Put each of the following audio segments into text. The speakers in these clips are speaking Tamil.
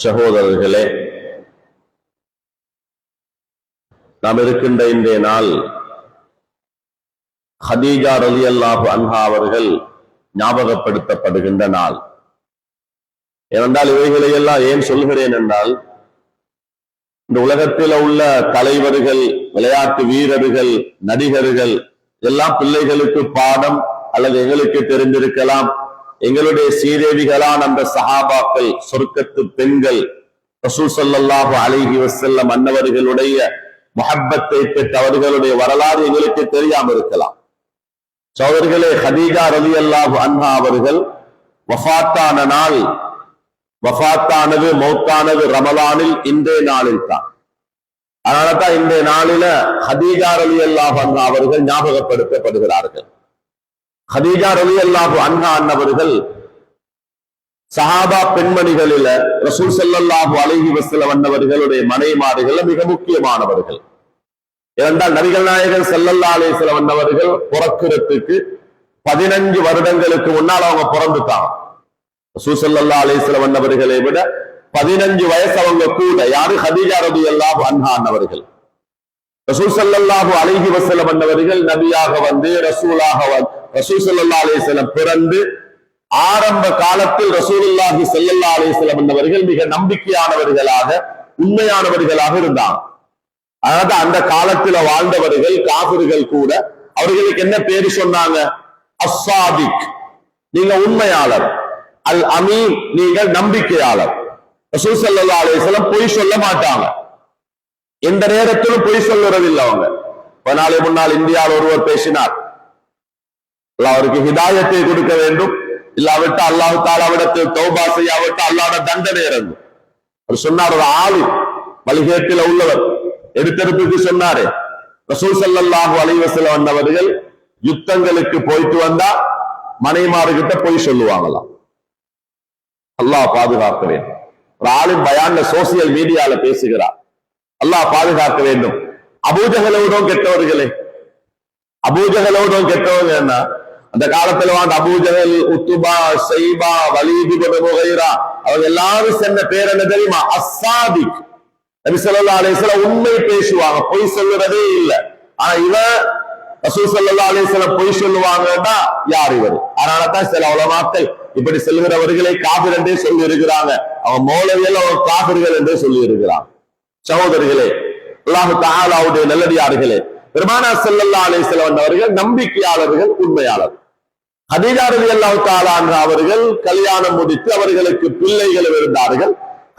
சகோதரர்களே, நாம் இருக்கின்ற இன்றைய நாள் ஹதீஜா ரலியல்லாஹு அன்ஹா அவர்கள் ஞாபகப்படுத்தப்படுகின்ற நாள். ஏனென்றால் இவைகளை எல்லாம் ஏன் சொல்கிறேன் என்றால், இந்த உலகத்தில் உள்ள தலைவர்கள், விளையாட்டு வீரர்கள், நடிகர்கள் எல்லாம் பிள்ளைகளுக்கு பாடம் அல்லது எங்களுக்கு தெரிந்திருக்கலாம். எங்களுடைய சீதேவிகளான அந்த சஹாபாக்கள், சொர்க்கத்து பெண்கள், ரசூல் ஸல்லல்லாஹு அலைஹி வஸல்லம் அன்னவர்களுடைய முஹப்பத்தை பெற்ற அவர்களுடைய வரலாறு எங்களுக்கு தெரியாமல் இருக்கலாம். சகோதரர்களே, ஹதீஜா ரலியல்லாஹு அன்ஹா அவர்கள் வஃபாத்தான நாள், வஃபாத்தானது மௌத்தானது ரமலானில் இன்றைய நாளில் தான். அதனாலதான் இன்றைய நாளில ஹதீஜா ரலியல்லாஹு அன்ஹா அவர்கள் ஞாபகப்படுத்தப்படுகிறார்கள். ஹதீஜா ரலியல்லாஹு அன்ஹா அன்னவர்கள் சஹாபா பெண்மணிகளில ரசூல் ஸல்லல்லாஹு அலைஹி வஸல்லம் அன்னவர்களுடைய மனைமார்கள் மிக முக்கியமானவர்கள். ஏனென்றால் நபிகள் நாயகன் ஸல்லல்லாஹு அலைஹி வஸல்லம் அன்னவர்கள் பிறக்கிறதுக்கு 15 வருடங்களுக்கு முன்னால் அவங்க பிறந்துட்டாங்க. ரசூல் ஸல்லல்லாஹு அலைஹி வஸல்லம் அன்னவர்களை விட 15 வயசு அவங்க கூட. யாரு? ஹதீஜா ரலியல்லாஹு அன்ஹா அன்னவர்கள். ரசூல் ஸல்லல்லாஹு அலைஹி வஸல்லம் அன்னவர்கள் நபியாக வந்து ரசூலாக ரசூல் ஸல்லல்லாஹு அலைஹி வஸல்லம் பிறந்து ஆரம்ப காலத்தில் ரசூலுல்லாஹி ஸல்லல்லாஹு அலைஹி வஸல்லம் அன்னவர்கள் மிக நம்பிக்கையானவர்களாக, உண்மையானவர்களாக இருந்தாங்க. அதாவது அந்த காலத்துல வாழ்ந்தவர்கள் காஃபிர்கள் கூட அவர்களுக்கு என்ன பேரு சொன்னாங்க? அஸ்ஸாதிக், நீங்க உண்மையாளர். அல் அமீன், நீங்கள் நம்பிக்கையாளர். ரசூல் ஸல்லல்லாஹு அலைஹி வஸல்லம் பொய் சொல்ல மாட்டாங்க. எந்த நேரத்திலும் பொய் சொல்லுறதில்லை அவங்க. நாளை முன்னால் இந்தியாவில் ஒருவர் பேசினார், அவருக்கு ஹிதாயத்தை கொடுக்க வேண்டும், இல்லாவிட்டு அல்லாஹ் தஆலாவிடத்தில் தௌபா செய்யாவிட்டு அல்லாஹ்வுடைய தண்டனை இறங்கும். அவர் சொன்னார், ஒரு ஆளு வழிகேட்டில உள்ளவர் எடுத்தெடுப்புக்கு சொன்னாரு, ரசூல் ஸல்லல்லாஹு அலைஹி வஸல்லம் அன்னவர்கள் யுத்தங்களுக்கு போயிட்டு வந்தா மனைமார்கிட்ட பொய் சொல்லுவாங்களாம். அல்லாஹ் பாதுகாக்க வேண்டும். ஒரு ஆளின் பயான்ல சோசியல் மீடியால பேசுகிறார். அல்லாஹ் பாதுகாக்க வேண்டும். அபூஜஹலோடும் கெட்டவர்களே, அபூஜஹலோடும் கெட்டவங்க என்ன? அந்த காலத்துல வாழ்ந்த அபூஜஹல், உத்துபா, ஷைபா, வலீத் இப்னு முகைரா அவங்க எல்லாரும் சொன்ன பேர் என்ன தெரியுமா? அஸ்ஸாதிக். நபி ஸல்லல்லாஹு அலைஹி வஸல்லம் உண்மை பேசுவாங்க, பொய் சொல்லுறதே இல்லை. ஆனா இவன் ரசூல் ஸல்லல்லாஹு அலைஹி வஸல்லம் பொய் சொல்லுவாங்கன்னா யார் இவர்? அதனாலதான் சில உலமாக்கள் இப்படி செல்கிறவர்களை காபிர் என்றே சொல்லி இருக்கிறாங்க. அவன் மௌலவியல், அவன் காபிர்கள் என்றே சொல்லி இருக்கிறான். சகோதரர்களே, அல்லாஹ் தஆலாவுடைய நல்லடியார்களே, பெருமானார் ஸல்லல்லாஹு அலைஹி வஸல்லம் அவர்கள் நம்பிக்கையாளர்கள், உண்மையாளர். ஹதீஜா ரலியல்லாஹு தஆலா அன்ஹா அவர்கள் கல்யாணம் முடித்து அவர்களுக்கு பிள்ளைகள் இருந்தார்கள்.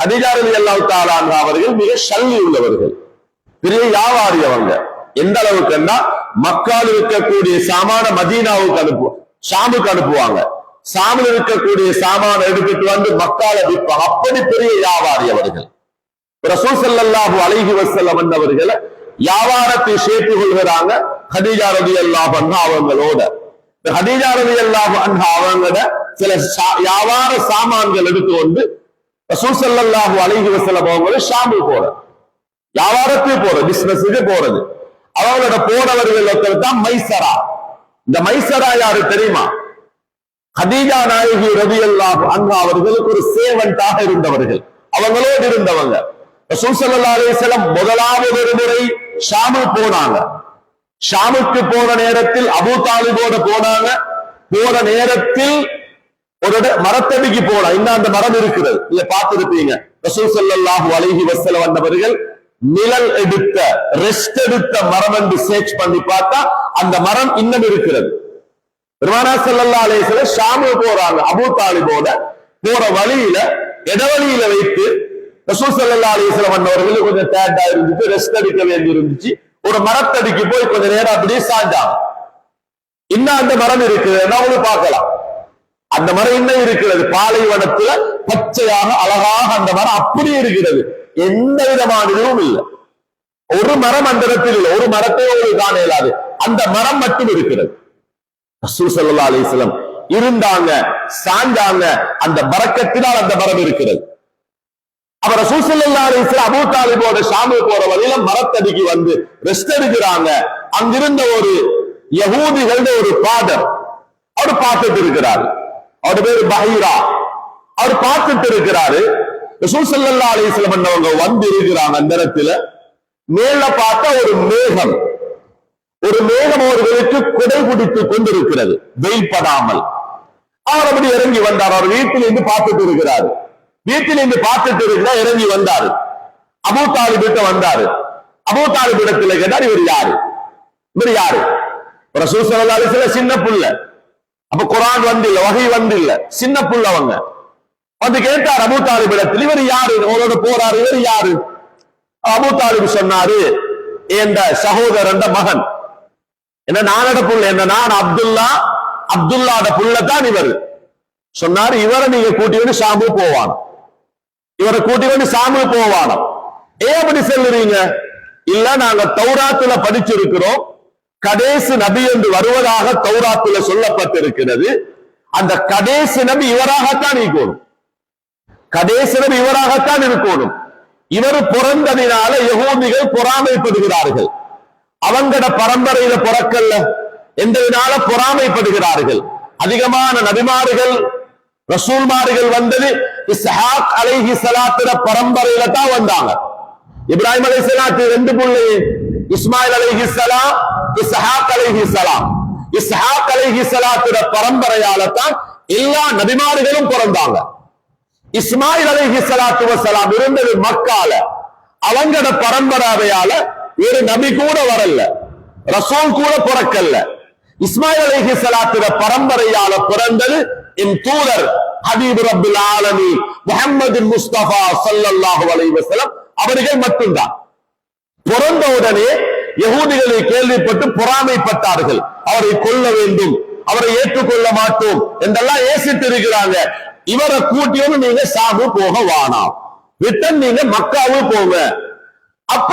ஹதீஜா ரலியல்லாஹு தஆலா அன்ஹா அவர்கள் மிக சல்லி உள்ளவர்கள், பெரிய வியாபாரி. அவங்க எந்த அளவுக்குன்னா மக்கால் இருக்கக்கூடிய சாமான மதீனாவுக்கு அனுப்புவாங்க, ஷாமுக்கு அனுப்புவாங்க. ஷாமில் இருக்கக்கூடிய சாமான எடுத்துட்டு வந்து மக்கால விற்பாங்க. அப்படி பெரிய வியாபாரி அவர்கள். ரசூல் ஸல்லல்லாஹு அலைஹி வஸல்லம் அன்னவர்களை வியாபாரத்தை சேர்த்துக் கொள்கிறாங்க ஹதீஜா ரலியல்லாஹு அன்ஹா அவங்களோட. ஹதீஜா ரலியல்லாஹு அன்ஹா அவங்களோட சில வியாபார சாமான்கள் எடுத்துக்கொண்டு ரசூல் ஸல்லல்லாஹு அலைஹி வஸல்லம் அவங்கள ஷாமுக்கு போற, வியாபாரத்துக்கு போற, பிசினஸுக்கு போறது. அவங்களோட போனவர்கள் ஒருத்தர் தான் மைசரா. இந்த மைசரா யாரு தெரியுமா? ஹதீஜா நாயகி ரலியல்லாஹு அன்ஹா அவர்களுக்கு ஒரு சேவன்டாக இருந்தவர்கள், அவங்களோடு இருந்தவங்க. ரசூல் ஸல்லல்லாஹு அலைஹி வஸல்லம் முதலாவது ஒரு முறை ஷாமுக்கு போனாங்க. ஷாமுக்கு போன நேரத்தில் அபூ தாலிபோட போனாங்க. போன நேரத்தில் ஒரு மரத்தடிக்கு போனா, இன்னும் அந்த மரம் இருக்கிறது, நீங்க பார்த்திருப்பீங்க. ரசூல் ஸல்லல்லாஹு அலைஹி வஸல்லம் அன்னவர்கள் நிழல் எடுத்த, ரெஸ்ட் எடுத்த மரம் என்று சர்ச் பண்ணி பார்த்தா அந்த மரம் இன்னும் இருக்கிறது. பெருமானார் ஸல்லல்லாஹு அலைஹி வஸல்லம் ஷாமுக்கு போறாங்க. அபூ தாலிபோட போற வழியில இடவழியில வைத்து ரசூல் ஸல்லல்லாஹு அலைஹி வஸல்லம் அன்னவர்கள் கொஞ்சம் டயர்டா இருந்துச்சு, ரெஸ்ட் எடுக்க வேண்டி இருந்துச்சு. ஒரு மரத்தடிக்கு போய் கொஞ்ச நேரம் அப்படியே சாஞ்சாங்க. இன்னும் அந்த மரம் இருக்குது, அவங்களும் பார்க்கலாம். அந்த மரம் இன்னும் இருக்கிறது, பாலைவனத்துல பச்சையாக அழகாக அந்த மரம் அப்படியே இருக்கிறது. எந்த விதமான இதுவும் இல்லை. ஒரு மரம் அந்த இடத்தில் இல்லை, ஒரு மரத்தை ஒரு காண இயலாது, அந்த மரம் மட்டும் இருக்கிறது. ரசூல் ஸல்லல்லாஹு அலைஹி வஸல்லம் இருந்தாங்க, சாஞ்சாங்க, அந்த பரக்கத்தினால் அந்த மரம் இருக்கிறது. அவர் ரசூல் ஸல்லல்லாஹு அலைஹி வஸல்லம் அபூ தாலிபோட ஷாமுக்கு போற வழியில மரத்தடிக்கு வந்து ரெஸ்ட் எடுக்கிறாங்க. அங்கிருந்த ஒரு யகூதிகளோட ஒரு ஃபாதர் அவர் பார்த்துட்டு இருக்கிறாரு. அவர் பேரு பஹீரா. அவர் பார்த்துட்டு இருக்கிறாரு. ரசூல் ஸல்லல்லாஹு அலைஹி வஸல்லம் அவங்க வந்து இருக்கிறாங்க. அந்த இடத்துல மேல பார்த்தா ஒரு மேகம் அவர்களுக்கு குடை பிடித்துக் கொண்டிருக்கிறது, வெயில் படாமல். அவர் அப்படி இறங்கி வந்தார். அவர் வீட்டிலிருந்து பார்த்துட்டு இருக்கிறார். வீட்டிலிருந்து பார்த்துட்டு இருக்கிறா இறங்கி வந்தாரு. அபூ தாலிப் கிட்ட வந்தாரு. அபூ தாலிப் இடத்துல கேட்டார், இவர் யாரு? ரசூல் ஸல்லல்லாஹு அலைஹி வஸல்லம் சின்ன புள்ள, அப்ப குர்ஆன் வந்து இல்ல, வஹி வந்து இல்ல, சின்ன புள்ள. அவங்க வந்து கேட்டார் அபூ தாலிப் இடத்துல, இவர் யாரு, அவரோட போறாரு, இவர் யாரு? அபூ தாலிப் சொன்னாரு, என்ற சகோதரன் மகன், என்ன நானோட புள்ள, என்ன நான் அப்துல்லாட புள்ள தான் இவர். சொன்னாரு, இவரை நீங்க கூட்டி வந்து ஷாமு போவானோ, இவரை கூட்டி வந்து ஷாமு போவானோ. ஏன் அப்படி சொல்லுறீங்க? இல்ல, நாங்க தௌராத்துல படிச்சிருக்கிறோம், கடைசி நபி என்று வருவதாக தௌராத்துல சொல்லப்பட்டிருக்கிறது. அந்த கடைசி நபி இவராகத்தான் இருக்கணும், கடைசி நபி இவராகத்தான் இருக்கணும். இவர் பிறந்ததினால யகூதிகள் பொறாமைப்படுகிறார்கள். அவங்கட பரம்பரையில பிறக்கல்ல, எந்தவினால பொறாமைப்படுகிறார்கள். அதிகமான நபிமார்கள் ரசூல்மார்கள் வந்தது இஸ்ஹாக் அலைஹிஸ்ஸலாத்துட பரம்பரையில தான் வந்தாங்க. இப்ராஹிம் அலைஹிஸ்ஸலாத்து 2 பிள்ளை, இஸ்மாயில் அலைஹிஸ்ஸலாம், இஸ்ஹாக் அலைஹிஸ்ஸலாம். இஸ்ஹாக் அலைஹிஸ்ஸலாத்துட பரம்பரையால தான் எல்லா நபிமார்களும் பிறந்தாங்க. இஸ்மாயில் அலைஹிஸ்ஸலாத்து வஸலாம் இருந்தது மக்கால, அவங்கட பரம்பரையால ஒரு நபி கூட வரல, ரசூல் கூட பிறக்கல்ல. இஸ்மாயில் அலைஹிஸ்ஸலாத்துட பரம்பரையால பிறந்தது என் தூதர் ஹபீப் ரப்பில் ஆலமீன் முஹம்மது முஸ்தபா ஸல்லல்லாஹு அலைஹி வஸல்லம் அவர்கள் மட்டும்தான். பிறந்த உடனே யகூதிகளை கேள்விப்பட்டு பொறாமைப்பட்டார்கள். அவரை கொல்ல வேண்டும், அவரை ஏற்றுக்கொள்ள மாட்டோம் என்றெல்லாம் ஏசித்து இருக்கிறாங்க. இவரை கூட்டியும் நீங்க ஷாமு போக வானாம், ரிட்டன் நீங்க மக்காவு போங்க. அப்ப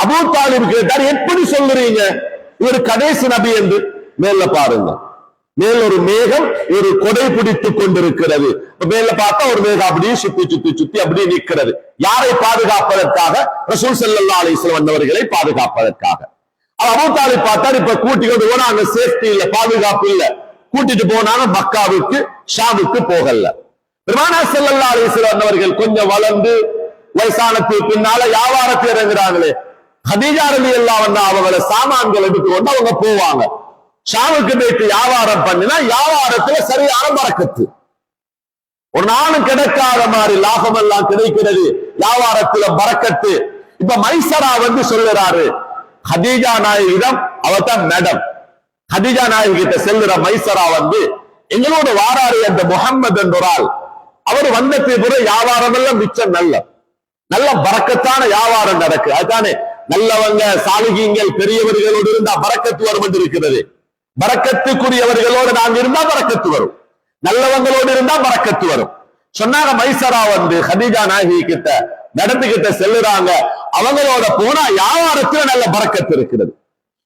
அபூ தாலிப் கேட்டார், எப்படி சொல்லுறீங்க இவர் கடைசி நபி என்று? மேல பாருங்க, மேல் ஒரு மேகம் ஒரு கொடை பிடித்துக் கொண்டிருக்கிறது. மேல பார்த்தா ஒரு மேகம் அப்படியே சுத்தி அப்படியே நிற்கிறது. யாரை பாதுகாப்பதற்காக? ரசூல் ஸல்லல்லாஹு அலைஹி வஸல்லம் வந்தவர்களை பாதுகாப்பதற்காக. அபூ தாலிப் பார்த்தார், இப்ப கூட்டிட்டு போனா அங்க சேஃப்டி இல்ல, பாதுகாப்பு இல்ல, கூட்டிட்டு போனாங்க மக்காவுக்கு, ஷாமுக்கு போகல. பெருமானார் ஸல்லல்லாஹு அலைஹி வஸல்லம் வந்தவர்கள் கொஞ்சம் வளர்ந்து வயசானத்துக்கு பின்னால வியாபாரத்தில் இறங்குறாங்களே, கதீஜா ரலியல்லாஹு அன்ஹா அவங்கள சாமான்கள் எடுத்துக்கொண்டு அவங்க போவாங்க. ஷாமுக்கு போயிட்டு வியாபாரம் பண்ணினா வியாபாரத்துல சரியான பரக்கத்து, ஒரு நாளும் கிடைக்காத மாதிரி லாபம் எல்லாம் கிடைக்கிறது, வியாபாரத்துல பரக்கத்து. இப்ப மைசரா வந்து சொல்லுறாரு கதீஜா நாயகிடம், அவதான் மேடம். கதீஜா நாயகி கிட்ட செல்லுற மைசரா வந்து, எங்களோட வாராரு அந்த முஹம்மது என்ற ஒரு ஆள், அவர் வந்ததுக்கு பிறகு வியாபாரம் எல்லாம் மிச்சம் நல்ல பரக்கத்தான வியாபாரம் நடக்கு. அதுதானே நல்லவங்க சாலிகீங்கள் பெரியவர்களோடு இருந்தா பரக்கத்து வரும் என்று இருக்கிறது. பரக்கத்துக்குரியவர்களோடு நாங்க இருந்தா பரக்கத்து வரும், நல்லவங்களோடு இருந்தா பரக்கத்து வரும். சொன்னாங்க மைசரா வந்து கதீஜா நாயகி கிட்ட நடந்துகிட்ட செல்லுறாங்க, அவங்களோட போனா வியாபாரத்துல நல்ல பரக்கத்து இருக்கிறது.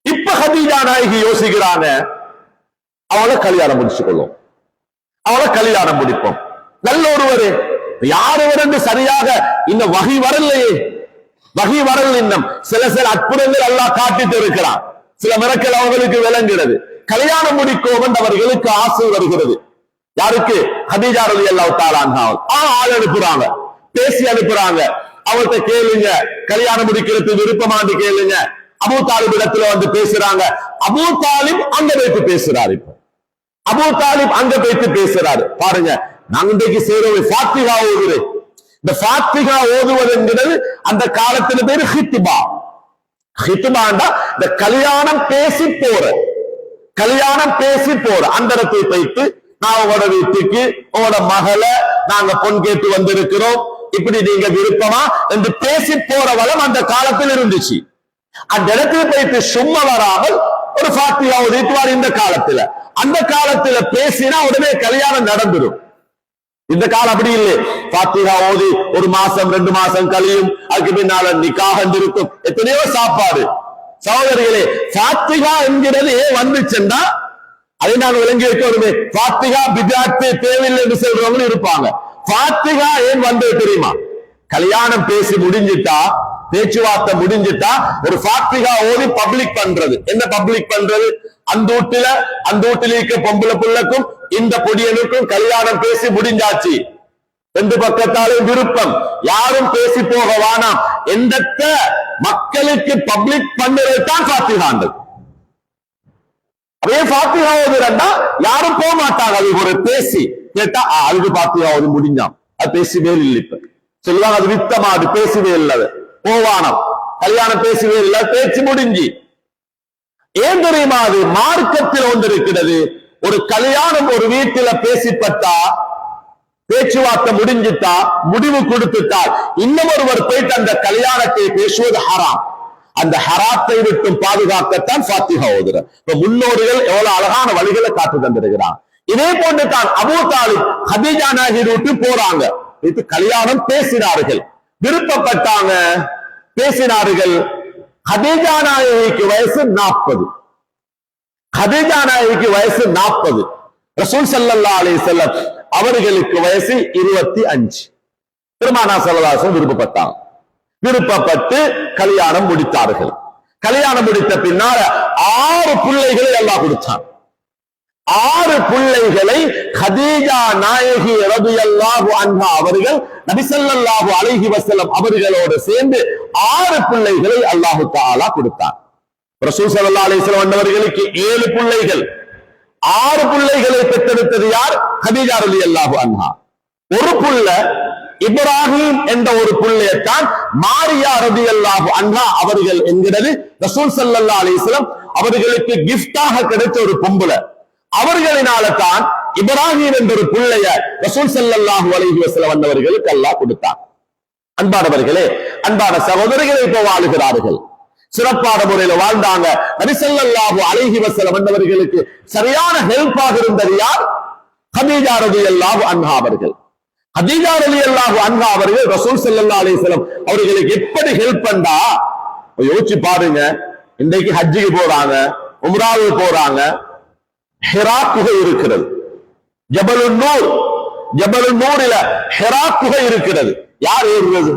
இப்ப கதீஜா நாயகி யோசிக்கிறாங்க, அவளை கல்யாணம் முடிச்சுக்கொள்ளும், அவளை கல்யாணம் முடிப்போம். நல்ல ஒருவரு யாரு என்று சரியாக இந்த வகை வரலையே, வகை வரல. இன்னும் சில அற்புதங்கள் அல்லாஹ் காட்டிட்டு இருக்கிறான், சில மிரக்கல் அவங்களுக்கு விளங்குகிறது. கல்யாணம் முடிக்கும் என்று அவர்களுக்கு ஆசை வருகிறது. யாருக்கு? கதீஜா ரலியல்லாஹு தஆலா அன்ஹா. ஆள் அனுப்புறாங்க, பேசி அனுப்புறாங்க, அவர்கிட்ட கேளுங்க, கல்யாணம் முடிக்கிறது விருப்பமான்னு கேளுங்க. அபூ தாலிப் இடத்துல வந்து பேசுறாங்க. அபூ தாலிப் அங்க வைத்து பேசுறாரு. இப்ப அபூ தாலிப் அங்க வைத்து பேசுறாரு. பாருங்க, நாங்க இன்றைக்கு செய்யறது ஃபாத்திஹா ஓதுறது. இந்த ஃபாத்திஹா ஓதுவது என்கிறது அந்த காலத்துல பேரு ஹித்பா. ஹித்பாண்டா இந்த கல்யாணம் பேசி போற அந்த இடத்தை வைத்து, நான் உங்களோட வீட்டுக்கு உங்களோட மகளை நாங்க பொன் கேட்டு வந்திருக்கிறோம், இப்படி நீங்க விருப்பமா என்று பேசி போற வளம் அந்த காலத்தில் இருந்துச்சு. அந்த இடத்தில் வைத்து சும்மா வராமல் ஒரு ஃபாத்திஹா ஓதிட்டுவார். இந்த காலத்துல அந்த காலத்துல பேசினா உடனே கல்யாணம் நடந்துடும். இந்த காலம் அப்படி இல்லை. ஃபாத்திஹா ஓதி 1 மாசம் 2 மாசம் கழியும், அதுக்கு பின்னால நிக்காஹ் இருக்கும், எத்தனையோ சாப்பாடு. சகோதரிகளே, ஃபாத்திஹா என்கிறது ஏன் வந்துச்சுன்னா அதை நாங்கள் விளங்கி வைக்கணுமே. ஃபாத்திஹா பித்அத் தேவையில்லை என்று சொல்றவங்க இருப்பாங்க. ஃபாத்திஹா ஏன் வந்தது தெரியுமா? கல்யாணம் பேசி முடிஞ்சிட்டா, பேச்சுவார்த்தை முடிஞ்சிட்டா ஒரு ஃபாத்திஹா ஓதி பப்ளிக் பண்றது. என்ன பப்ளிக் பண்றது? அந்த வீட்டுல இருக்க பொம்பளை புள்ளக்கும் இந்த பொடியனுக்கும் கல்யாணம் பேசி முடிஞ்சாச்சு. ரெண்டு பக்கத்தாலும் விருப்பம், யாரும் பேசி போக வேணாம். எந்த மக்களுக்கு பப்ளிக் பண்ணுறது தான் ஃபாத்திஹாண்டு. அதே ஃபாத்திஹா ஓதுறா யாரும் போக மாட்டாங்க. அது ஒரு பேசி கேட்டா அதுக்கு ஃபாத்திஹா ஓது முடிஞ்சாம், அது பேசவே இல்லை. இப்ப சொல்லுவாங்க அது வித்தமா, அது பேசவே இல்லை, போவானம் கல்யாணம் பேசவே இல்லை, பேச்சு முடிஞ்சு. ஏன் தெரியுமா? அது மார்க்கத்தில் ஒன்று இருக்கிறது. ஒரு கல்யாணம் ஒரு வீட்டில பேசிப்பட்டா, பேச்சுவார்த்தை முடிஞ்சுட்டா, முடிவு கொடுத்துட்டால் இன்னும் ஒருவர் போயிட்டு அந்த கல்யாணத்தை பேசுவது ஹராம். அந்த ஹராத்தை விட்டு பாதுகாக்கத்தான் ஃபாத்திஹா ஓதுற. இப்ப முன்னோர்கள் எவ்வளவு அழகான வழிகளை காத்து தந்திருக்கிறான். இதே போன்று தான் அபூ தாலிப் ஹதீஜா நாயகி விட்டு போறாங்க, இது கல்யாணம் பேசினார்கள், விருப்பப்பட்டாங்க, பேசினார்கள். ஹதீஜா நாயகிக்கு வயசு 40. ஹதீஜா நாயகிக்கு வயசு 40. ரசூல் ஸல்லல்லாஹு அலைஹி வஸல்லம் அவர்களுக்கு வயசு 25. பெருமானார் ஸல்லல்லாஹு அலைஹி வஸல்லம் விருப்பப்பட்டாங்க. விருப்பப்பட்டு கல்யாணம் முடித்தார்கள். கல்யாணம் முடித்த பின்னால் 6 பிள்ளைகளை அல்லாஹ் கொடுத்தான். 6 பிள்ளைகளை ஹதீஜா நாயகி ரலியல்லாஹு அன்ஹா அவர்கள் நபி ஸல்லல்லாஹு அலைஹி வஸல்லம் அவர்களோடு சேர்ந்து 6 பிள்ளைகளை அல்லாஹ் தஆலா கொடுத்தார். ரசூல் ஸல்லல்லாஹு அலைஹி வஸல்லம் அவர்களுக்கு 7 பிள்ளைகள். 6 பிள்ளைகளை பெற்றெடுத்தது யார்? ஹதீஜா ரலியல்லாஹு அன்ஹா. ஒரு புள்ள இப்ராஹிம் என்ற ஒரு புள்ளையத்தான் மாரியா ரலியல்லாஹு அன்ஹா அவர்கள் என்கிறது ரசூல் ஸல்லல்லாஹு அலைஹி வஸல்லம் அவர்களுக்கு கிஃப்டாக கிடைச்ச ஒரு பொம்பளை. அவர்களினால தான் இப்ராஹிம் என்ற ஒரு பிள்ளைய ரசூல் ஸல்லல்லாஹு அலைஹி வஸல்லம் அவர்களுக்கு அல்லாஹ் கொடுத்தார். அன்பானவர்களே, அன்பான சகோதரிகளை இப்போ வாழுகிறார்கள், சிறப்பான முறையில வாழ்ந்தாங்க. நபி ஸல்லல்லாஹு அலைஹி வஸல்லம் அவர்களுக்கு சரியான ஹெல்ப்பாக இருந்தது யார்? ஹதீஜா ரலியல்லாஹு அன்ஹா அவர்கள். ஹதீஜா ரலியல்லாஹு அன்ஹா அவர்கள் ரசூல் ஸல்லல்லாஹு அலைஹி வஸல்லம் அவர்களுக்கு எப்படி ஹெல்ப் பண்ணா யோசிச்சு பாருங்க. இன்றைக்கு ஹஜ்ஜுக்கு போறாங்க, உம்ராவுக்கு போறாங்க, ஹிரா குகை இருக்கிறது, ஜபலுன் நூர், ஜபலுன் நூரில ஹிரா குகை இருக்கிறது. யார் ஏறுவது?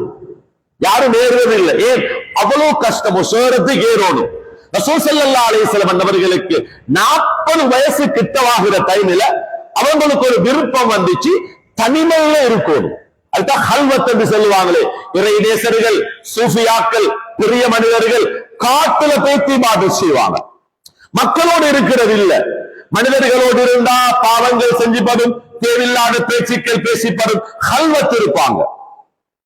யாரும் ஏறுவது இல்லை. ஏன்? அவ்வளவு கஷ்டம், சேரத்துக்கு ஏறணும். ரசூல் ஸல்லல்லாஹு அலைஹி வஸல்லம் அவர்களுக்கு 40 வயசு கிட்டவாகிற டைம்ல அவங்களுக்கு ஒரு விருப்பம் வந்துச்சு, தனிமையில இருக்கணும். அதுதான் ஹல்வத் என்று சொல்லுவாங்களே. இறை நேசர்கள், சூஃபியாக்கள், பெரிய மனிதர்கள் காட்டுல போய் இபாதத் செய்வாங்க. மக்களோடு இருக்கிறது இல்ல. மனிதர்களோடு இருந்தா பாவங்கள் செஞ்சுப்படும், தேவையில்லாத பேச்சுக்கள் பேசிப்படும். ஹல்வத் இருப்பாங்க.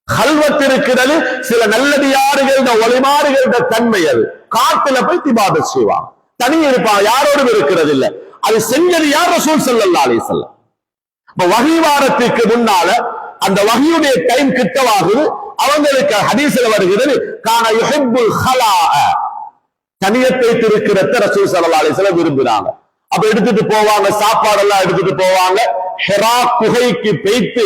ஹல்வத் இருக்கிறது சில நல்லடியார்கள் ஒளிமாறுகிற தன்மை. அது காட்டுல போய் இபாதத் செய்வாங்க, தனி இருப்பாங்க, யாரோடும் இருக்கிறது இல்ல. அது செஞ்சது யார்? ரசூல் ஸல்லல்லாஹு அலைஹி வஸல்லம். வஹி வாரத்துக்கு முன்னால அந்த வஹியுடைய டைம் கிட்டவாகுது. அவங்களுக்கு ஹதீஸ்ல வருகிறது, கான யுஹிப்புல் ஹலாஅ, தனியத்தை திருக்கிறத ரசூல் ஸல்லல்லாஹு அலைஹி வஸல்லம் விரும்பினாங்க. அப்ப எடுத்துட்டு போவாங்க, சாப்பாடெல்லாம் எடுத்துட்டு போவாங்க. ஹிரா குகைக்கு போய்த்து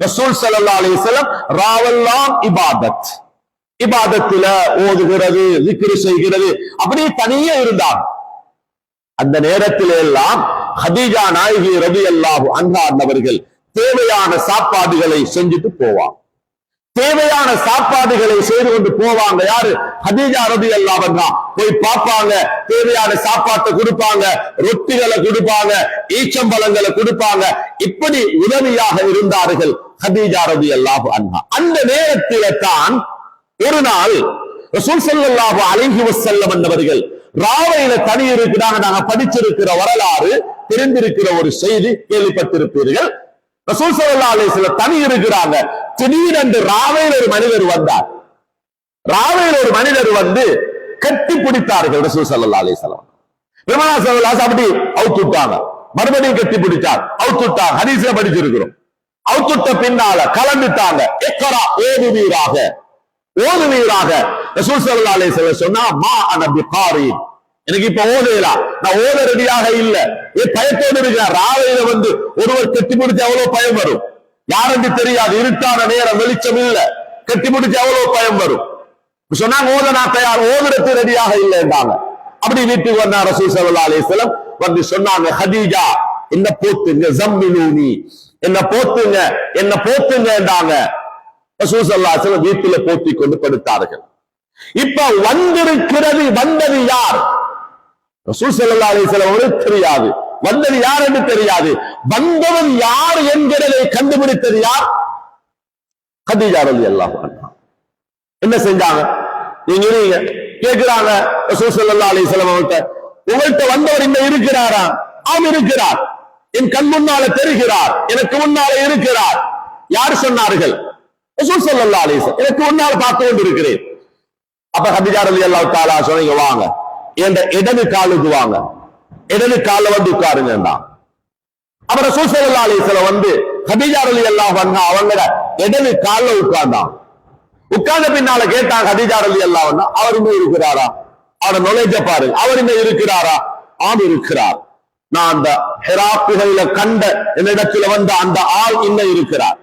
ரசூல் ஸல்லல்லாஹு அலைஹி வஸல்லம் ராவெல்லாம் இபாதத், இபாதத்துல ஓதுகிறது, zikr செய்கிறது, அப்படியே தனியே இருந்தாங்க. அந்த நேரத்தில் எல்லாம் ஹதீஜா நாயகி ரலியல்லாஹு அன்ஹா அவர்கள் தேவையான சாப்பாடுகளை செஞ்சுட்டு போவாங்க. தேவையான சாப்பாடுகளை செய்து கொண்டு போவாங்க. யாரு? ஹதீஜா ரலியல்லாஹு அன்ஹா போய் பார்ப்பாங்க, தேவையான சாப்பாட்டை கொடுப்பாங்க, ரொட்டிகளை கொடுப்பாங்க, ஈச்சம்பழங்களை கொடுப்பாங்க. இப்படி உதவியாக இருந்தார்கள் ஹதீஜா ரலியல்லாஹு அன்ஹா. அந்த நேரத்தில தான் ஒரு நாள் ரசூல் ஸல்லல்லாஹு அலைஹி வஸல்லம் அவர்கள் ராவையில தனி இருக்கிறாங்க. நாங்க படிச்சிருக்கிற வரலாறு, தெரிந்திருக்கிற ஒரு செய்தி கேள்விப்பட்டிருப்பீர்கள். ரசூல் ஸல்லல்லாஹு அலைஹி வஸல்லம் தனி இருக்கிறாங்க. திடீரென்று ராவையில் ஒரு மனிதர் வந்தார். ராவையில் ஒரு மனிதர் வந்து கட்டி பிடித்தார்கள் ரசூல் ஸல்லல்லாஹு அலைஹி வஸல்லம். பெருமானார் ஸல்லல்லாஹு அலைஹி வஸல்லம் அப்படி அவுத்துட்டாங்க, மறுபடியும் கட்டி பிடித்தார், அவுத்துட்டாங்க. ஹதீஸ்ல படிச்சிருக்கிறோம். அவுத்துட்ட பின்னால கலந்துட்டாங்க. இக்ரா, ஓதுவீராக, ஓதுவீராக. ரசூல் ஸல்லல்லாஹு அலைஹி வஸல்லம் சொன்னா, மா அன பிகாரி, எனக்கு இப்ப ஓதலாம், நான் ஓத ரெடியாக இல்ல. பயத்தோடு இருக்கிற ராவையில வந்து ஒருவர் கட்டி பிடிச்ச எவ்வளவு பயம் வரும், யாருக்கு தெரியாது, இருட்டான நேரம், வெளிச்சம் இல்ல, கட்டி பிடிச்ச எவ்வளவு பயம் வரும். சொன்னாங்க ஓத நான் தயார், ஓதுறது ரெடியாக இல்லை என்றாங்க. அப்படி வீட்டுக்கு வந்தா ரசூல் ஸல்லல்லாஹு அலைஹி வஸல்லம் வந்து சொன்னாங்க, ஹதீஜா என்ன போத்துங்க, ஜம்மிலூனி, என்ன போத்துங்க, என்ன போத்துங்க என்றாங்க. ரசூல் ஸல்லல்லாஹு அலைஹி வஸல்லம் வீட்டில போத்தி கொண்டு படுத்தார்கள். இப்ப வந்திருக்கிறது, வந்தது யார்? ரசூல் ஸல்லல்லாஹு அலைஹி வஸல்லம் அவருக்கு தெரியாது, வந்தது யார் என்று தெரியாது. வந்தவன் யார் என்கிறதை கண்டுபிடித்தது யார்? கதீஜா ரலியல்லாஹு அன்ஹா என்ன செஞ்சாங்க? நீங்க கேக்குறாங்க ரசூல் ஸல்லல்லாஹு அலைஹி வஸல்லம் அவர்கிட்ட, உங்கள்கிட்ட வந்தவர் இன்னும் இருக்கிறாரா? ஆம் இருக்கிறார், என் கண் முன்னால தெரிகிறார், எனக்கு முன்னால இருக்கிறார். யார் சொன்னார்கள்? ரசூல் ஸல்லல்லாஹு அலைஹி வஸல்லம். எனக்கு முன்னால பார்த்து கொண்டு இருக்கிறேன். அப்ப கதீஜா ரலியல்லாஹு தஆலா சொன்னீங்க, வாங்க என் இடது காலுக்கு வாங்க, இடது கால வந்து உட்காருங்க. அப்ப ரசூல் ஸல்லல்லாஹு அலைஹி வஸல்லம் வந்து கதீஜா ரலியல்லாஹு அன்ஹா அவங்கள இடது கால்ல உட்கார்ந்தாங்க. உட்கார்ந்த பின்னால கேட்டாங்க கதீஜா ரலியல்லாஹு அன்ஹா, அவர் இன்னும் இருக்கிறாரா? அவரோட நுழைஞ்ச பாருங்க, அவர் இன்னும் இருக்கிறாரா? ஆம் இருக்கிறார். நான் அந்த ஹிரா குகையில கண்ட என்னிடத்துல வந்த அந்த ஆள் இன்னும் இருக்கிறார்.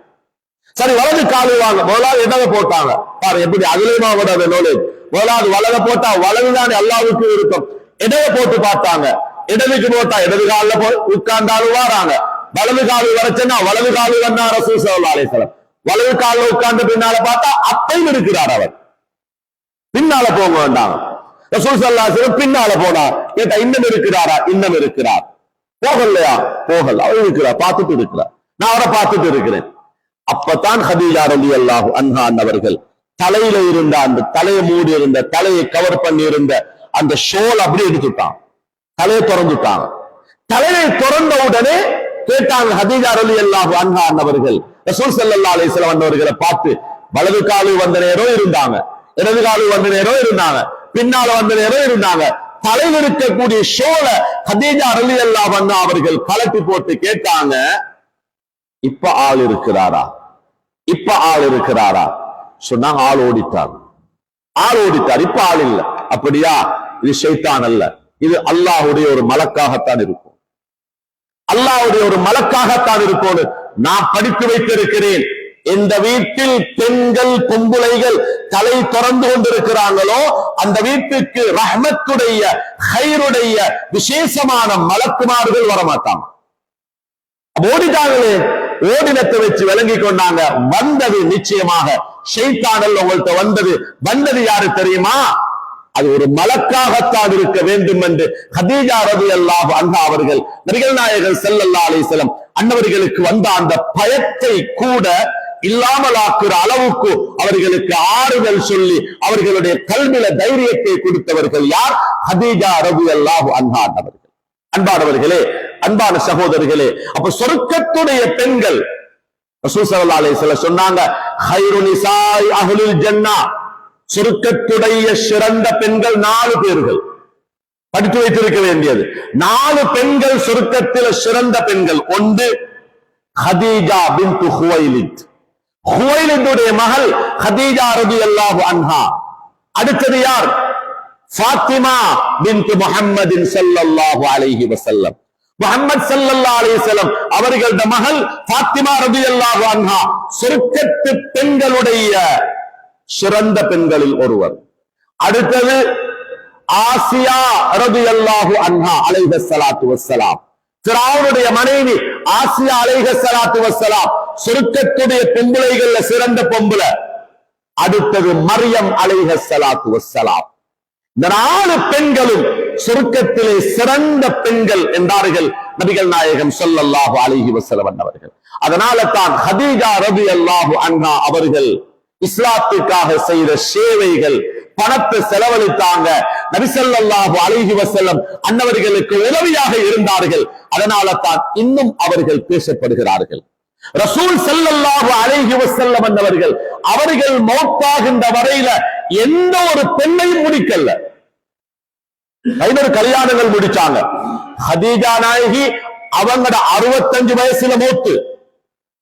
சரி, வலது காலு வாங்க. முதலாவது இடத போட்டாங்க பாருங்க, எப்படி அதுலயுமா அவரோட நுழைவு. முதலாவது வலத போட்டா வலதுதான் அல்லாஹ்வுக்கு விருப்பம். இடத போட்டு பார்த்தாங்க, இடதுக்கு போட்டா இடது காலில் போய் உட்கார்ந்தாலும் வாராங்க. வலது காலு வரைச்சா வலது காலு வந்தா ரசூல் ஸல்லல்லாஹு அலைஹி வஸல்லம். வலது காலில் உட்கார்ந்து பின்னால பார்த்தா அப்பையும் இருக்கிறார். அவர் பின்னால போக வேண்டாம். ரசூல் ஸல்லல்லாஹு அலைஹி வஸல்லம் பின்னால போனார். கேட்டா இன்னும் இருக்கிறாரா? இன்னும் இருக்கிறார். போகலையா? போகல, அவர் இருக்கிறார், பார்த்துட்டு இருக்கிறார். நான் அவரை பார்த்துட்டு இருக்கிறேன். அப்பதான் கதீஜா ரலியல்லாஹு அன்ஹா அவர்கள் தலையில இருந்த அந்த தலையை மூடி இருந்த, தலையை கவர் பண்ணி இருந்த அந்த ஷோல் அப்படி எடுத்துட்டான், தலையை திறந்துட்டாங்க. தலையை திறந்த உடனே கேட்டாங்க கதீஜா ரலியல்லாஹு அன்ஹா அவர்கள் ரசூல் ஸல்லல்லாஹு அலைஹி வஸல்லம் அவர்களை பார்த்து, வலது காலு வந்த நேரம் இருந்தாங்க, இடது காலு வந்த நேரம் இருந்தாங்க, பின்னால வந்த நேரம் இருந்தாங்க. தலையில் இருக்கக்கூடிய ஷோல கதீஜா ரலியல்லாஹு அன்ஹா அவர்கள் கலட்டி போட்டு கேட்டாங்க, இப்ப ஆள் இருக்கிறாரா? இப்ப ஆள் இருக்கிறாரா? சொன்னாங்க, ஆள் ஓடிட்டார், ஆள் ஓடிட்டார், இப்ப ஆள் இல்ல. அப்படியா? இது ஷைத்தான் அல்ல, இது அல்லாஹ்வுடைய ஒரு மலக்காகத்தான் இருக்கும். அல்லாஹ்வுடைய ஒரு மலக்காகத்தான் இருக்கும். நான் படித்து வைத்திருக்கிறேன், இந்த வீட்டில் பெண்கள் பொம்புளைகள் தலை திறந்து கொண்டிருக்கிறாங்களோ அந்த வீட்டுக்கு ரஹ்மத்துடைய ஹைருடைய விசேஷமான மலக்குமார்கள் வரமாட்டாங்க. ஓடிட்டாங்களே, ஓடினத்தை வச்சு விளங்கி கொண்டாங்க, வந்தது நிச்சயமாக ஷைத்தானல். உங்கள்கிட்ட வந்தது யாரு தெரியுமா? அது ஒரு மலக்காகத்தான் இருக்க வேண்டும் என்று கதீஜா ரலியல்லாஹு அன்ஹா அவர்கள் நபிகள் நாயகம் ஸல்லல்லாஹு அலைஹி வஸல்லம் அன்னவர்களுக்கு வந்த அந்த பயத்தை கூட இல்லாமலாக்குற அளவுக்கு அவர்களுக்கு ஆறுதல் சொல்லி அவர்களுடைய கல்வியில தைரியத்தை கொடுத்தவர்கள் யார்? கதீஜா ரலியல்லாஹு அன்ஹா அவர்கள். அன்பானவர்களே, அன்பான சகோதரர்களே, அப்ப சொர்க்கத்துடைய பெண்கள் ரசூல் ஸல்லல்லாஹு அலைஹி வஸல்லம் சொன்னாங்க, ஹைரு நிசாய் அஹ்லுல் ஜன்னah, சொர்க்கத்துடைய சிறந்த பெண்கள் 4 பேர்கள். படித்து வைத்திருக்க வேண்டியது 4 பெண்கள் சொர்க்கத்தில் சிறந்த பெண்கள். ஒன்று கதீஜா பின்த் ஹுவைலித், ஹுவைலிதுடைய மகள் கதீஜா ரலியல்லாஹு அன்ஹா. அடுத்தது யார்? ஃபாத்திமா பின்த் முஹம்மதின் ஸல்லல்லாஹு அலைஹி வஸல்லம். முஹம்மது ஸல்லல்லாஹு அலைஹி வஸல்லம் அவர்களுடைய மகள் ஃபாத்திமா ரலியல்லாஹு அன்ஹா சொர்க்கத்து பெண்களுடைய சிறந்த பெண்களில் ஒருவர். அடுத்தது ஆசியா ரலியல்லாஹு அன்ஹா அலைஹிஸ்ஸலாத்து வஸ்ஸலாம், ஃபிரௌனுடைய மனைவி ஆசியா அலைஹிஸ்ஸலாத்து வஸ்ஸலாம் சொர்க்கத்துடைய பொம்பளைகள்ல சிறந்த பொம்பளை. அடுத்தது மரியம் அலைஹிஸ்ஸலாத்து வஸ்ஸலாம். இந்த 4 பெண்களும் சொர்க்கத்திலே சிறந்த பெண்கள் என்றார்கள் நபிகள் நாயகம் ஸல்லல்லாஹு அலைஹி வஸல்லம் அவர்கள். அதனால தான் கதீஜா ரலியல்லாஹு அன்ஹா அவர்கள் இஸ்லாத்துக்காக செய்த சேவைகள், பணத்தை செலவழித்தாங்க. நபி ஸல்லல்லாஹு அலைஹி வஸல்லம் அன்னவர்களுக்கு உதவியாக இருந்தார்கள். அதனால தான் இன்னும் அவர்கள் பேசப்படுகிறார்கள். ரசூல் ஸல்லல்லாஹு அலைஹி வஸல்லம் அன்னவர்கள் அவர்கள் மௌத்தாகின்ற வரையில எந்த ஒரு பெண்ணையும் முடிக்கல. 5 கல்யாணங்கள் முடிச்சாங்க. ஹதீஜா நாயகி அவங்களோட 65 வயசுல மௌத்து.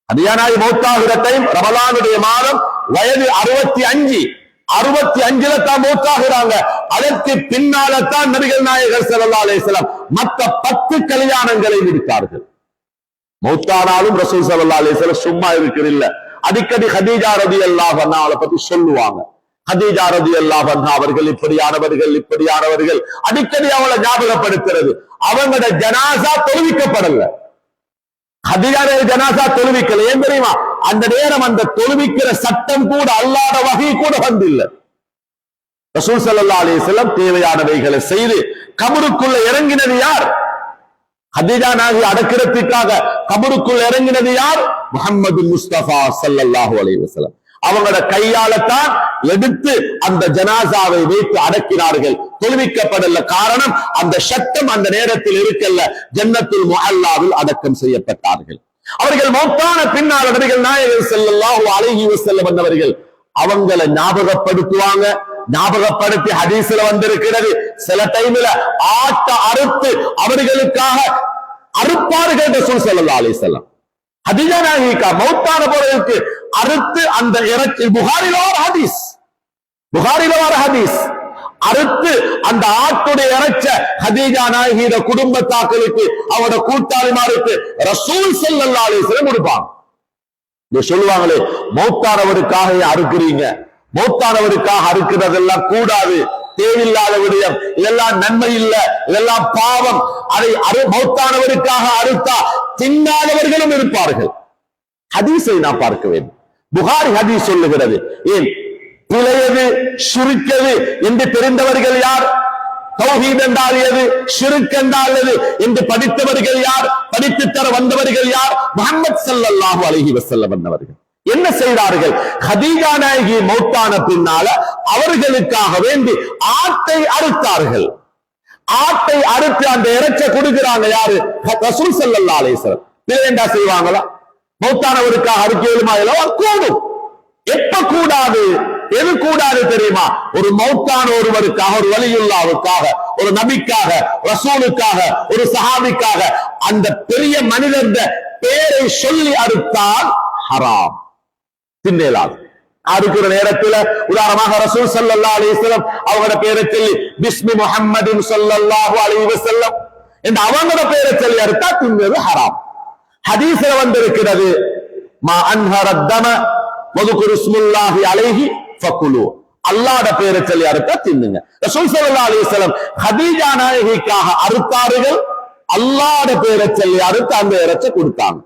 ஹதீஜா நாயகி மௌத்தாகிற டைம் ரமலானுடைய மாதம், வயது 65. 65ல தான் மௌத்தாகிறாங்க. அதற்கு பின்னால தான் நபிகள் நாயகர் ஸல்லல்லாஹு அலைஹி வஸல்லம் மற்ற 10 கல்யாணங்களை முடித்தார்கள். மௌத்தானாலும் ரசூல் ஸல்லல்லாஹு அலைஹி வஸல்லம் சும்மா இருக்கிறில்ல, அடிக்கடி கதீஜா ரலியல்லாஹு அன்ஹா அவளை பத்தி சொல்லுவாங்க. கதீஜா ரலியல்லாஹு அன்ஹா அவர்கள் இப்படியானவர்கள் அடிக்கடி அவளை ஞாபகப்படுத்துறது. அவங்களோட ஜனாசா தொழுவிக்கப்படல, கதீஜா ஜனாசா தொழுவிக்கல. ஏன் தெரியுமா? அந்த நேரம் அந்த தொழுவிக்கிற சட்டம் கூட அல்லாஹ்வுடைய வஹி கூட வந்தில்லை. ரசூல் ஸல்லல்லாஹு அலைஹி வஸல்லம் தேவையானவைகளை செய்து கபருக்குள்ள இறங்கினது யார்? கதீஜா நாயகி அடக்கிறதுக்காக கபருக்குள் இறங்கினது யார்? முஹம்மது முஸ்தபா ஸல்லல்லாஹு அலைஹி வஸல்லம். அவங்களோட கையாலத்தான் எடுத்து அந்த ஜனாசாவை வைத்து அடக்கினார்கள். தொழுவிக்கப்படல. காரணம், அந்த சட்டம் அந்த நேரத்தில் இருக்கல்ல. ஜன்னத்துல் முஅல்லாவில் அடக்கம் செய்யப்பட்டார்கள். அவர்கள் மௌத்தான பின்னால் நபிகள் நாயகம் ஸல்லல்லாஹு அலைஹி வஸல்லம் அவர்கள் அவங்களை ஞாபகப்படுத்துவாங்க. ஞாபகப்படுத்தி ஹதீஸ்ல வந்திருக்கிறது, சில டைம்ல ஆட்ட அறுத்து அவர்களுக்காக அறுப்பார்கள் ரசூல் ஸல்லல்லாஹு அலைஹி வஸல்லம். ஹதீஜா நாயகிகா மௌத்தான போறதுக்கு அறுத்து அந்த இறைச்சி, புகாரில வர ஹதீஸ், அறுத்து அந்த ஆட்டுடைய இறைச்ச ஹதீஜா நாயகியோட குடும்பத்தாக்களுக்கு அவரோட கூட்டாளிமாருக்கு ரசூல் ஸல்லல்லாஹு அலைஹி வஸல்லம் கொடுப்பாங்க. சொல்லுவாங்களே, மௌத்தானவருக்காக அறுக்கிறீங்க, மௌத்தானவருக்காக அறுக்கிறதெல்லாம் கூடாது, தேவையில்லாத விடயம், இதெல்லாம் நன்மை இல்ல, இதெல்லாம் பாவம். அதை மௌத்தானவருக்காக அறுத்தா தின்னாதவர்களும் இருப்பார்கள். ஹதீஸை நான் பார்க்க வேண்டும். புகாரி ஹதீஸ் சொல்லுகிறது. ஏன் பிழையது ஷிர்கது என்று தெரிந்தவர்கள் யார்? தௌஹீத் என்றால் எது, ஷிர்க் என்றால் எது என்று படித்தவர்கள் யார்? படித்து தர வந்தவர்கள் யார்? முஹம்மது ஸல்லல்லாஹு அலைஹி வஸல்லம் அவர்கள். என்ன செய்தார்கள்? ஹதீஜா நாயகி மௌத்தான பின்னால அவர்களுக்காக வேண்டி ஆட்டை அறுத்தார்கள். ஆட்டை அறுத்து அந்த இறைச்ச கொடுக்கிறாங்க. யாரு? ரசூல் ஸல்லல்லாஹு அலைஹி வஸல்லம். பிழைண்டா செய்வாங்களா? மௌத்தானவருக்காக அறுக்கலுமா? கூடும். எப்ப கூடாது? எது கூடாது தெரியுமா? ஒரு மௌத்தான ஒருவருக்காக, ஒரு வலியுல்லாவுக்காக, ஒரு நபிக்காக, ரசூலுக்காக, ஒரு சஹாபிக்காக அந்த பெரிய மனிதர் பேரை சொல்லி அறுத்தால் ஹராம், தின்னேலாது. அறுக்கிற நேரத்தில் உதாரணமாக ரசூல் ஸல்லல்லாஹு அலைஹி வஸல்லம் அவங்களோட பேரை சொல்லி பிஸ்மி முஹம்மதின் ஸல்லல்லாஹு அலைஹி வஸல்லம் என்று அவங்களோட பேரை சொல்லி அறுத்தா தின்னது ஹராம். ஹதீஸ்ல வந்திருக்கிறது, மா அன்ஹரத் தம வதுகுரு இஸ்முல்லாஹி அலைஹி ஃபகுலு, அல்லாஹ்வுடைய பேரை சொல்லி அறுத்தா தின்னுங்க. ரசூல் ஸல்லல்லாஹு அலைஹி வஸல்லம் ஹதீஜா நாயகிக்காக அறுத்தார்கள். அல்லாஹ்வுடைய பேரை சொல்லி அறுத்து அந்த இறைச்சை கொடுத்தாங்க.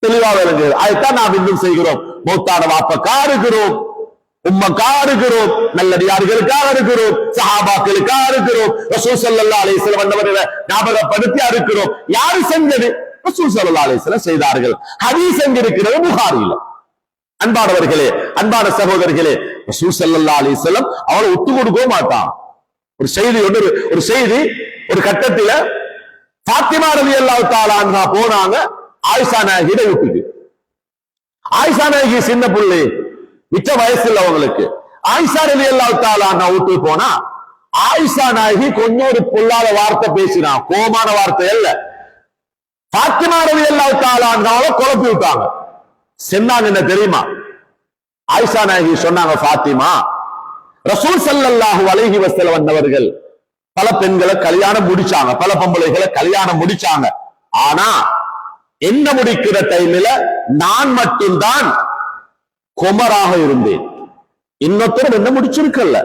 தெளிவா விளங்குகிறது. அதைத்தான் நாம் இன்னும் செய்கிறோம். மௌத்தான வாப்பக்கா இருக்கிறோம், உம்மக்கா இருக்கிறோம், நல்லடியார்களுக்காக இருக்கிறோம், சஹாபாக்களுக்காக இருக்கிறோம், ரசூல் ஸல்லல்லாஹு அலைஹி வஸல்லம் அவர்களை ஞாபகப்படுத்தி இருக்கிறோம். யாரு செஞ்சது? ரசூல் ஸல்லல்லாஹு அலைஹி வஸல்லம் செய்தார்கள். ஹதீஸ் எங்க இருக்கிறது? புகாரில. அன்பானவர்களே, அன்பான சகோதரர்களே, ரசூல் ஸல்லல்லாஹு அலைஹி வஸல்லம் அவளை ஒத்து கொடுக்க மாட்டான். ஒரு செய்தி ஒரு கட்டத்தில ஃபாத்திமா ரலியல்லாஹு தஆலா அன்ஹா போனாங்க ஆயிஷா நாயகியோட வீட்டுக்கு. ஆயிஷா நாயகி சின்ன புள்ளை, மிச்ச வயசு இல்ல அவங்களுக்கு. ஆயிஷா ரலியல்லாஹு தஆலா அன்ஹா வீட்டுக்கு போனா ஆயிஷா நாயகி கொஞ்சம் ஒரு பொல்லாத வார்த்தை பேசினா, கோமான வார்த்தை அல்ல. ஃபாத்திமா ரலியல்லாஹு தஆலா அன்ஹாவை குழப்பி விட்டாங்க. சொன்னாங்க என்ன தெரியுமா? ஆயிஷா நாயகி சொன்னாங்க, ஃபாத்திமா, ரசூல் ஸல்லல்லாஹு அலைஹி வஸல்லம் அவர்கள் பல பெண்களை கல்யாணம் முடிச்சாங்க, பல பொம்பளைகளை கல்யாணம் முடிச்சாங்க. ஆனா என்ன முடிக்கிற டைம்ல நான் மட்டும்தான் குமராக இருந்தேன், இன்னொருத்தர் என்ன முடிச்சிருக்கல.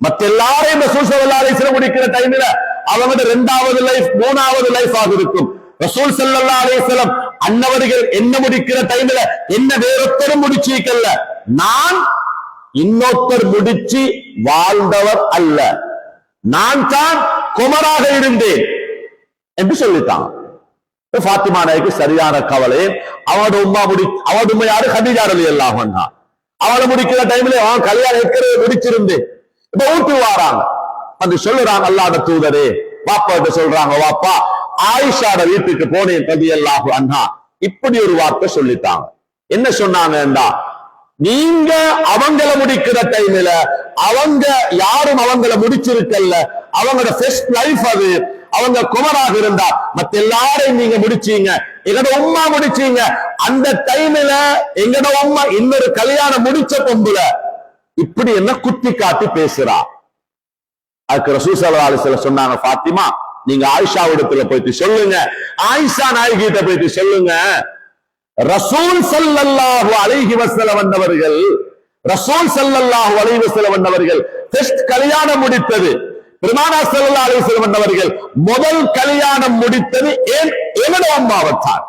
மத்த எல்லாரையும் ரசூல் ஸல்லல்லாஹு அலைஹி வஸல்லம் முடிக்கிற டைம்ல அவங்க இரண்டாவது லைஃப், மூணாவது லைஃப் ஆக இருக்கும். ரசூல் ஸல்லல்லாஹு அலைஹி வஸல்லம் அன்னவர்கள் என்ன முடிக்கிற டைம்ல என்ன வேறொத்தரும் முடிச்சிருக்கல. நான் இன்னொருத்தர் முடிச்சு வாழ்ந்தவர் அல்ல, நான் தான் குமராக இருந்தேன் என்று சொல்லிட்டாங்க. ஃபாத்திமா நாயகி சரியான கவலை. அவனோட உம்மா யாரு? ஹதீஜா ரலியல்லாஹு அன்ஹா. அவளை முடிக்கிற டைம்ல அவன் கல்யாணம் ஏற்கனவே முடிச்சிருந்து இப்ப வீட்டு வாராங்க. வந்து சொல்லுறாங்க, அல்லாஹ்வுடைய தூதரே, வாப்பா சொல்றாங்க, வாப்பா ஆயிஷாட வீட்டுக்கு போனேன் ரலியல்லாஹு அன்ஹா. இப்படி ஒரு வார்த்தை சொல்லிட்டாங்க. என்ன சொன்னாங்கடா, நீங்க அவங்கள முடிக்கிற டைம்ல அவங்க யாரும் அவங்கள முடிச்சிருக்கல்ல, அவங்களோட ஃபர்ஸ்ட் லைஃப் அது, அவங்க குமராக இருந்தா மத்த எல்லாரையும் நீங்க முடிச்சீங்க, எங்கட உம்மா முடிச்சீங்க. அந்த டைம்ல எங்கட உம்மா இன்னொரு கல்யாணம் முடிச்ச பொம்புல இப்படி என்ன குத்தி காட்டி பேசுறா. அதுக்கு ரசூல் ஸல்லல்லாஹு அலைஹி வஸல்லம் சொன்னாங்க, ஃபாத்திமா, நீங்க ஆயிஷா இடத்துல போயிட்டு சொல்லுங்க, ஆயிஷா நாயகிட்ட போயிட்டு சொல்லுங்க, ரசூல் ஸல்லல்லாஹு அலைஹி வஸல்லம் அவர்கள், ரசூல் ஸல்லல்லாஹு அலைஹி வஸல்லம் அவர்கள் ஃபர்ஸ்ட் கல்யாணம் முடித்தது, பெருமானார் ஸல்லல்லாஹு அலைஹி வஸல்லம் அவர்கள் முதல் கல்யாணம் முடித்தது என்னோட அம்மாவைத்தான்.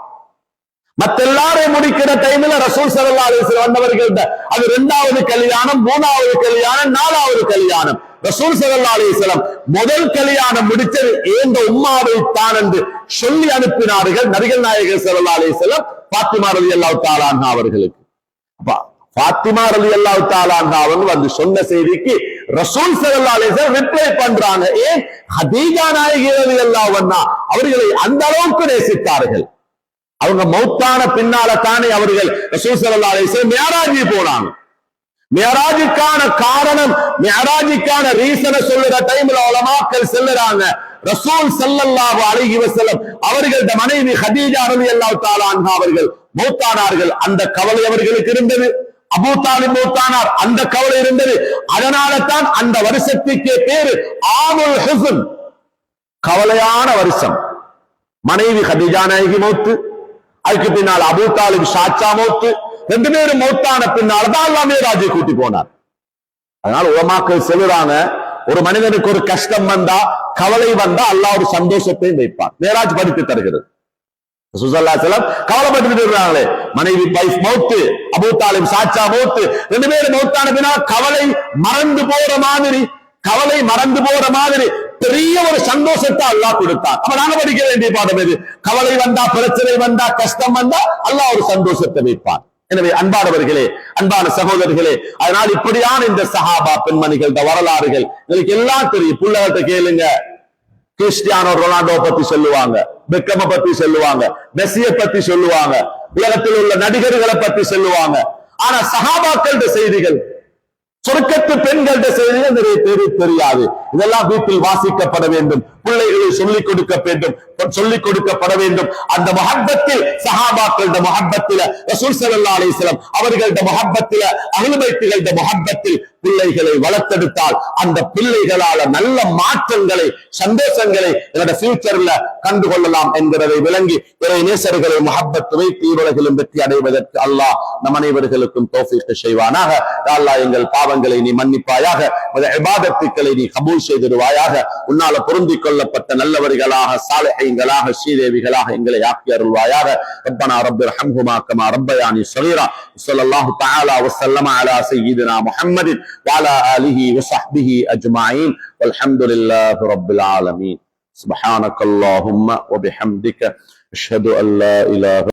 மத்த எல்லாரையும் முடிக்கிற டைம்ல ரசூல் ஸல்லல்லாஹு அலைஹி வஸல்லம் அவர்கள் அது இரண்டாவது கல்யாணம், மூணாவது கல்யாணம், நாலாவது கல்யாணம். ரசூல் ஸல்லல்லாஹு அலைஹி வஸல்லம் முதல் கல்யாணம் முடித்தது ஏந்த உம்மாவை தான் என்று சொல்லி அனுப்பினார்கள் நபிகள் நாயகம் ஸல்லல்லாஹு அலைஹி வஸல்லம் ஃபாத்திமா ரலியல்லாஹு தஆலா அன்ஹா அவர்களுக்கு. அப்ப ஃபாத்திமா ரலியல்லாஹு தஆலா அன்ஹா அவங்க வந்து சொன்ன செய்திக்கு ரசூல் ஸல்லல்லாஹு அலைஹி வஸல்லம் ரிப்ளை பண்றாங்க. ஏன்? ஹதீஜா நாயகி ரலியல்லாஹு அன்ஹா அவர்களை அந்த அளவுக்கு நேசித்தார்கள். அவங்க மௌத்தான பின்னால தானே அவர்கள் ரசூல் ஸல்லல்லாஹு அலைஹி வஸல்லம் மிஅராஜ் போனாங்க. மிஅராஜுக்கான காரணம், மிஅராஜுக்கான ரீசனை சொல்லுற டைம்ல உலமாக்கள் சொல்லுறாங்க, ரசூல் ஸல்லல்லாஹு அலைஹி வஸல்லம் அவர்களோட மனைவி ஹதீஜா ரலியல்லாஹு தஆலா அன்ஹா அவர்கள் மௌத்தானார்கள். அந்த கவலை அவர்களுக்கு இருந்தது. அபூ தாலிப் மௌத்தானார், அந்த கவலை இருந்தது. அதனால தான் அந்த வருஷத்துக்கு பேரு ஆமுல் ஹுஸ்ன், கவலையான வருஷம். மனைவி ஹதீஜா நாயகி மௌத்து, அதுக்கு பின்னால் அபூ தாலிப் ஷாச்சா மௌத்து, ரெண்டு பேரும் மௌத்தான பின்னால் தான் அல்லாஹ் மிஅராஜை கூட்டி போனார். அதனால உலமாக்கள் சொல்லுறாங்க, ஒரு மனிதனுக்கு ஒரு கஷ்டம் வந்தா, கவலை வந்தா அல்லாஹ் ஒரு சந்தோஷத்தை வைப்பார். மிஅராஜ் படித்து தருகிறது. கவலைப்பட்டு இருக்காங்களே, மனைவி வைஃப் மௌத்து, அபூ தாலிப் சாச்சா மௌத்து, ரெண்டு பேரும் மௌத்தான பின்னால் கவலை மறந்து போற மாதிரி, கவலை மறந்து போற மாதிரி பெரிய ஒரு சந்தோஷத்தை அல்லாஹ் கொடுத்தார். அப்ப நாங்க படிக்க வேண்டிய பாடம் எது? கவலை வந்தா, பிரச்சனை வந்தா, கஷ்டம் வந்தா அல்லாஹ் ஒரு சந்தோஷத்தை வைப்பார். எனவே அன்பானவர்களே, அன்பான சகோதரர்களே, அதனால் இப்படியான இந்த சஹாபா பெண்மணிகள் வரலாறுகள் உங்களுக்கு எல்லாம் தெரியும். புள்ளகத்தை கேளுங்க, கிறிஸ்டியானோ ரொனால்டோ பத்தி சொல்லுவாங்க, பெக்கம பத்தி சொல்லுவாங்க, மெஸ்ஸியை பத்தி சொல்லுவாங்க, உலகத்தில் உள்ள நடிகர்களை பத்தி சொல்லுவாங்க. ஆனா சஹாபாக்களோட செய்திகள், சொர்க்கத்து பெண்களோட செய்திகள் நிறைய பேருக்கு தெரியாது. இதெல்லாம் வீட்டில் வாசிக்கப்பட வேண்டும், பிள்ளைகளை சொல்லிக் கொடுக்க வேண்டும், சொல்லிக் கொடுக்கப்பட வேண்டும். அந்த முஹப்பத்தில், சஹாபாக்களோட முஹப்பத்தில, ரசூல் ஸல்லல்லாஹு அலைஹி வஸல்லம் அவர்களோட முஹப்பத்தில, அஹ்லுல் பைத்துகளோட முஹப்பத்தில் பிள்ளைகளை வளர்த்தெடுத்தால் அந்த பிள்ளைகளால நல்ல மாற்றங்களை, சந்தோஷங்களை என்னோட ஃபியூச்சர்ல கண்டுகொள்ளலாம் என்கிறதை விளங்கி இறை நேசர்களை முஹப்பத் வைத்து உலகிலும் வெற்றி அடைவதற்கு அல்லாஹ் நம் அனைவர்களுக்கும் தௌஃபீக் செய்வானாக. யா அல்லாஹ், எங்கள் பாவங்களை நீ மன்னிப்பாயாக, இபாதத்துக்களை நீ கபூல் செய்திடுவாயாக. உன்னால பொருந்திக் கொள்ளப்பட்ட நல்லவர்களாக, சாலிஹீன்களாக, ஸ்ரீதேவிகளாக எங்களை ஆக்கி அருள்வாயாக. ரப்பனா ரப்பிர்ஹம்ஹுமா கமா ரப்பயானி ஸகீரா. ஸல்லல்லாஹு தஆலா வஸல்லம அலா சய்யிதினா முஹம்மதின் وعلى آله وصحبه أجمعين والحمد لله رب العالمين. سبحانك اللهم وبحمدك أشهد أن لا إله